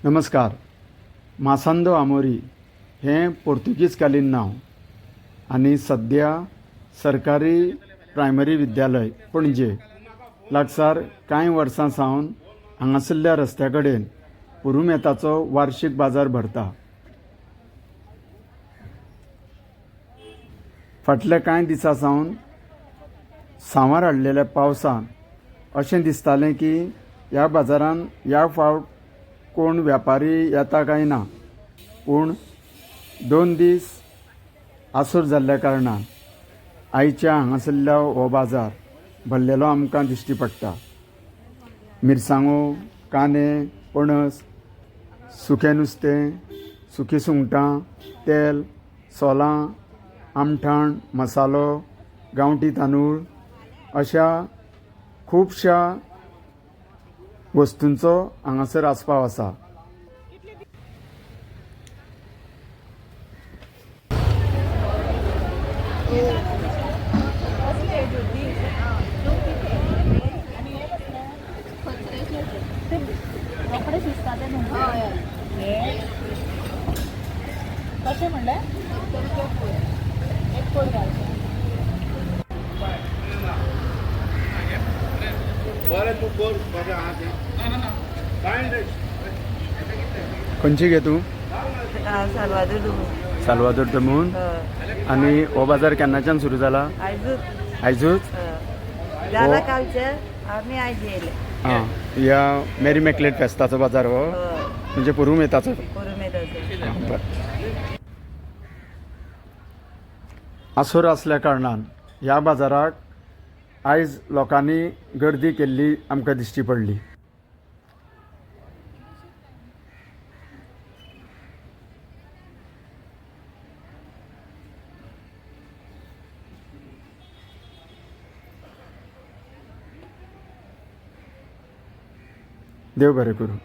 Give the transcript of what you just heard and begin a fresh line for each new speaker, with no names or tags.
नमस्कार. मासांदो आमोरी हे पोर्तुगीजकालीन नाव आणि सध्या सरकारी प्रायमरी विद्यालय पणजे लागसार कांय वर्सां सावन हांगासरल्या रस्त्या कडेन पुरुमेताचो वार्षिक बाजार भरता. फाटल्या कांय दिसां सावन सांवार हाडलेल्या पावसान अशें दिसतालें की ह्या बाजारान ह्या फावट कोण व्यापारी येता काय ना, पूण 2 दीस आसूर जाल्ल्या कारणान आयच्या हांगासरल्या हो बाजार भरलेलो आमकां दिश्टी पडटा. मिरसांगो, कांदे, पणस, सुकें नुस्तें, सुकी सुंगटां, तेल, सोलां, आमठाण, मसालो, गांवठी तांदूळ अशा खुबशा वस्तूंचो हांगासर आस्पाव आसा.
कशें म्हणलें एक पोल घालचें.
खंयची घे तूं?
सालवादोर
साल्वादोर दमून. आणि हो बाजार केन्नाच्यान सुरू जाला? आयजूच
जाला कालचे आमी आयज येयले.
हां, ह्या मेरी मॅकलेट फेस्ताचो बाजार हो, म्हणजे पुरुमेताचो. आसूर आसल्या कारणान ह्या बाजाराक आयज लोकांनी गर्दी केल्ली आमकां दिश्टी पडली. देव बरें करूं.